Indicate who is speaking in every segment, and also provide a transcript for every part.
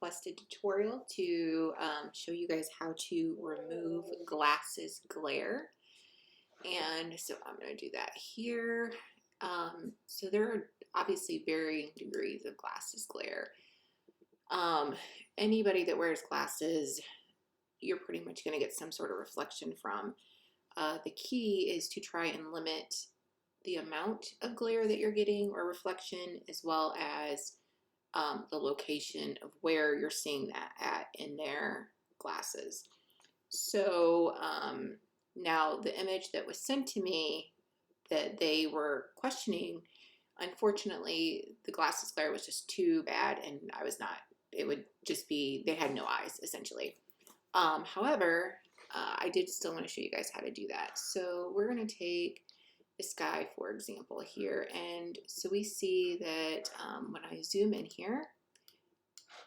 Speaker 1: requested tutorial to show you guys how to remove glasses glare. And so I'm going to do that here. So there are obviously varying degrees of glasses glare. Anybody that wears glasses, you're pretty much going to get some sort of reflection from. The key is to try and limit the amount of glare that you're getting or reflection, as well as the location of where you're seeing that at in their glasses. So now the image that was sent to me that they were questioning, unfortunately, the glasses glare was just too bad, and I was not, it would just be, they had no eyes, essentially. However, I did still want to show you guys how to do that. So we're going to take this guy, for example, here. And so we see that when I zoom in here,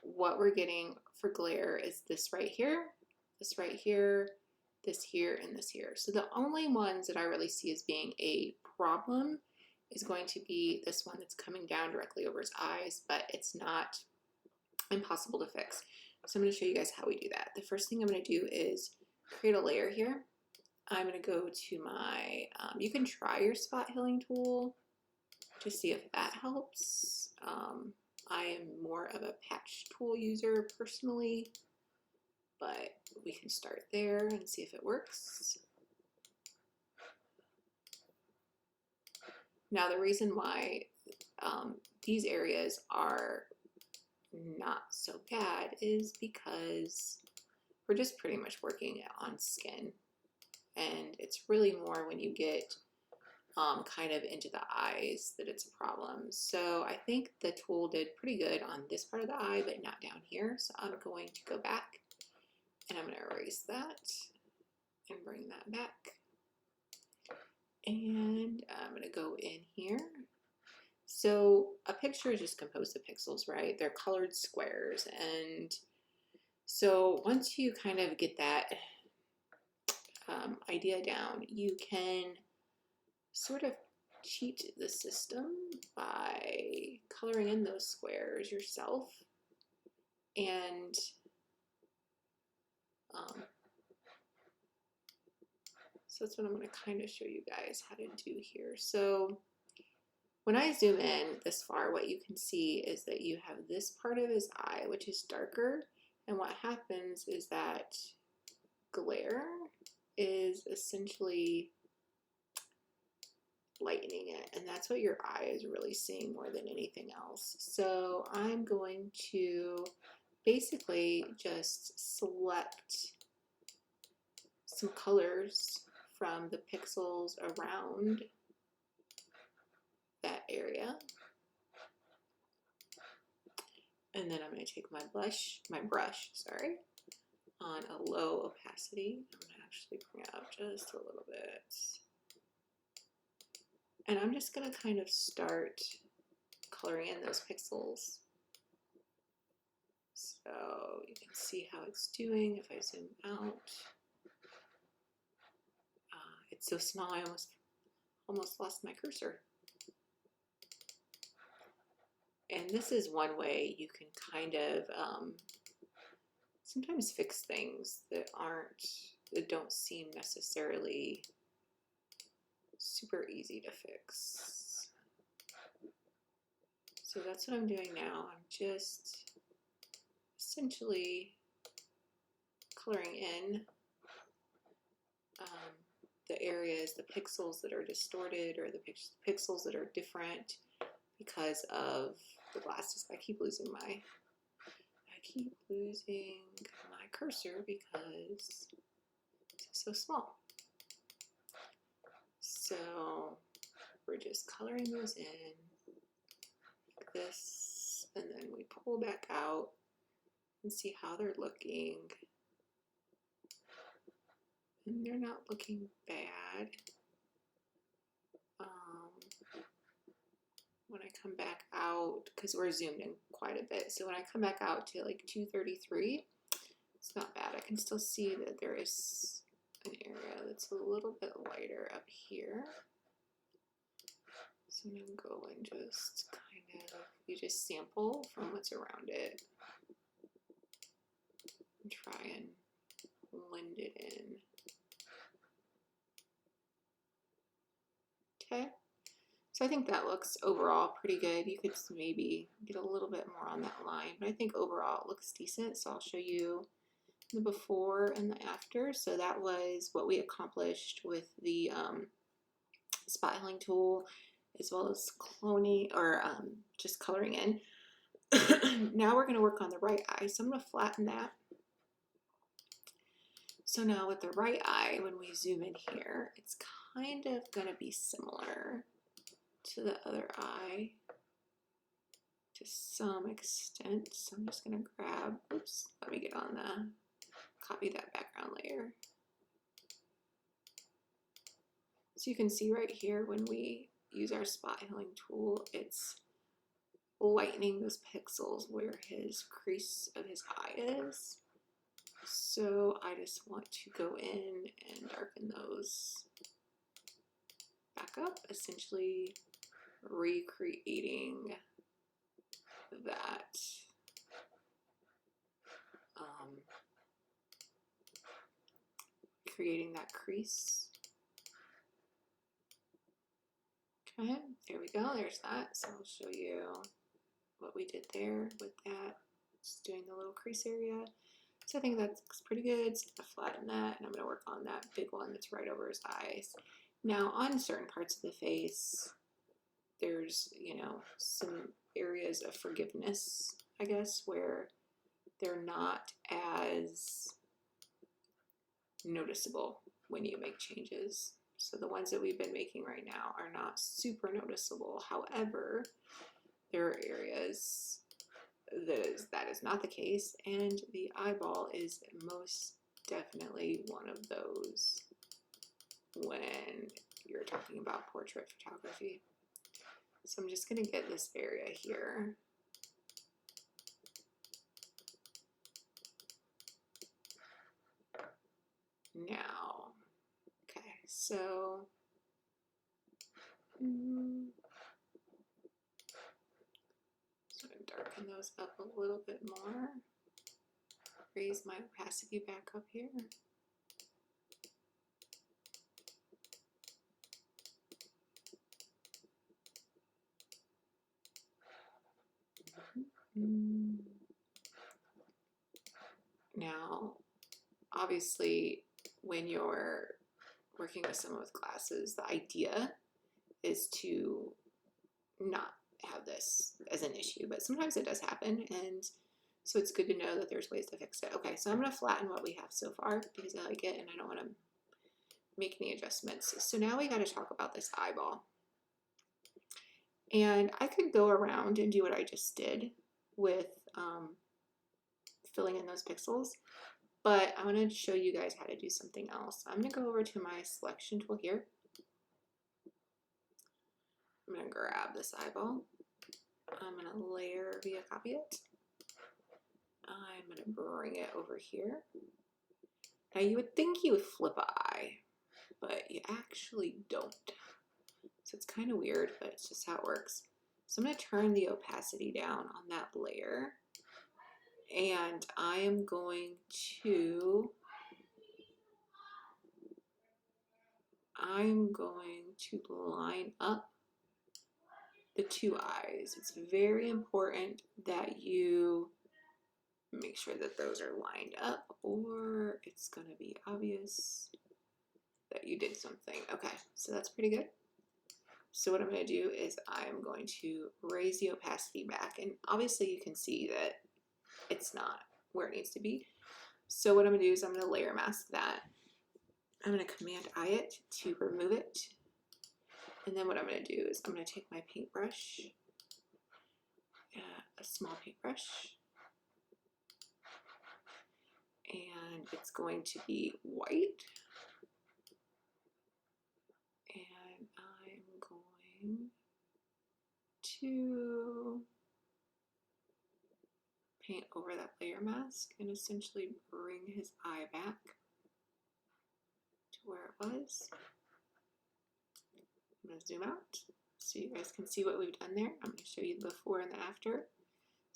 Speaker 1: what we're getting for glare is this right here, this right here, this here, and this here. So the only ones that I really see as being a problem is going to be this one that's coming down directly over his eyes, but it's not impossible to fix. So I'm going to show you guys how we do that. The first thing I'm going to do is create a layer here. I'm going to go to my, you can try your spot healing tool to see if that helps. I am more of a patch tool user personally, but we can start there and see if it works. Now the reason why these areas are not so bad is because we're just pretty much working on skin. And it's really more when you get kind of into the eyes that it's a problem. So I think the tool did pretty good on this part of the eye, but not down here. So I'm going to go back and I'm going to erase that and bring that back. And I'm going to go in here. So a picture is just composed of pixels, right? They're colored squares. And so once you kind of get that idea down, you can sort of cheat the system by coloring in those squares yourself. And so that's what I'm going to kind of show you guys how to do here. So when I zoom in this far, what you can see is that you have this part of his eye, which is darker. And what happens is that glare is essentially lightening it, and that's what your eye is really seeing more than anything else. So I'm going to basically just select some colors from the pixels around that area, and then I'm going to take my brush, on a low opacity. I'm going to actually bring it up just a little bit. And I'm just going to kind of start coloring in those pixels. So you can see how it's doing if I zoom out. It's so small I almost lost my cursor. And this is one way you can kind of sometimes fix things that don't seem necessarily super easy to fix. So that's what I'm doing now. I'm just essentially coloring in the areas, the pixels that are distorted, or the pixels that are different because of the glasses. I keep losing my cursor because it's so small. So we're just coloring those in like this, and then we pull back out and see how they're looking. And they're not looking bad. When I come back out, because we're zoomed in quite a bit, so when I come back out to like 233, it's not bad. I can still see that there is an area that's a little bit lighter up here. So I'm going to go and just kind of, you just sample from what's around it. and try and blend it in. Okay, so I think that looks overall pretty good. You could maybe get a little bit more on that line, but I think overall it looks decent. So I'll show you the before and the after. So that was what we accomplished with the spot healing tool, as well as cloning or just coloring in. Now we're going to work on the right eye. So I'm going to flatten that. So now with the right eye, when we zoom in here, it's kind of going to be similar to the other eye to some extent. So I'm just going to grab, oops, let me get on the, copy that background layer. So you can see right here when we use our spot healing tool, it's lightening those pixels where his crease of his eye is. So I just want to go in and darken those back up, essentially recreating that creating that crease. Okay, there we go, there's that. So I'll show you what we did there with that, just doing the little crease area. So I think that looks pretty good. So I'm gonna flatten that, and I'm gonna work on that big one that's right over his eyes. Now on certain parts of the face, there's, you know, some areas of forgiveness, I guess, where they're not as noticeable when you make changes. So the ones that we've been making right now are not super noticeable. However, there are areas that is not the case, and the eyeball is most definitely one of those when you're talking about portrait photography. So I'm just going to get this area here. Now, okay, so I'm going to darken those up a little bit more. Raise my opacity back up here. Now, obviously, when you're working with someone with glasses, the idea is to not have this as an issue, but sometimes it does happen, and so it's good to know that there's ways to fix it. Okay, so I'm going to flatten what we have so far because I like it and I don't want to make any adjustments. So now we got to talk about this eyeball. And I could go around and do what I just did with filling in those pixels, but I want to show you guys how to do something else. I'm going to go over to my selection tool here. I'm going to grab this eyeball. I'm going to layer via copy it. I'm going to bring it over here. Now you would think you would flip an eye, but you actually don't. So it's kind of weird, but it's just how it works. So I'm going to turn the opacity down on that layer, and I am going to line up the two eyes. It's very important that you make sure that those are lined up, or it's going to be obvious that you did something. Okay, so that's pretty good. So what I'm going to do is I'm going to raise the opacity back, and obviously you can see that it's not where it needs to be. So what I'm going to do is I'm going to layer mask that. I'm going to Command I it to remove it. And then what I'm going to do is I'm going to take my paintbrush, a small paintbrush, and it's going to be white. And I'm going to paint over that layer mask and essentially bring his eye back to where it was. I'm going to zoom out so you guys can see what we've done there. I'm going to show you the before and the after.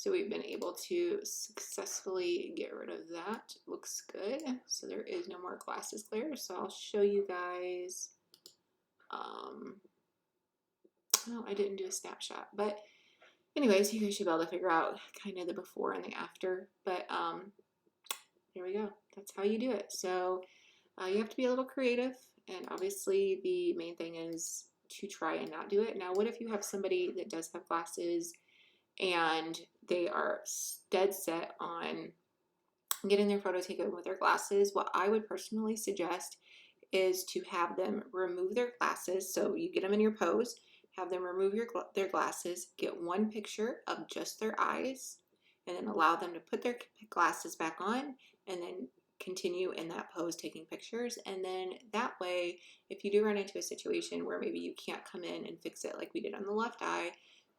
Speaker 1: So we've been able to successfully get rid of that. Looks good. So there is no more glasses glare. So I'll show you guys. Oh, I didn't do a snapshot, but anyways, you guys should be able to figure out kind of the before and the after. But there we go. That's how you do it. So you have to be a little creative, and obviously the main thing is to try and not do it. Now, what if you have somebody that does have glasses and they are dead set on getting their photo taken with their glasses? What I would personally suggest is to have them remove their glasses. So you get them in your pose, have them remove their glasses, get one picture of just their eyes, and then allow them to put their glasses back on, and then continue in that pose taking pictures. And then that way, if you do run into a situation where maybe you can't come in and fix it like we did on the left eye,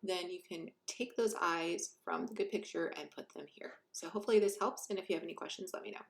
Speaker 1: then you can take those eyes from the good picture and put them here. So hopefully this helps, and if you have any questions, let me know.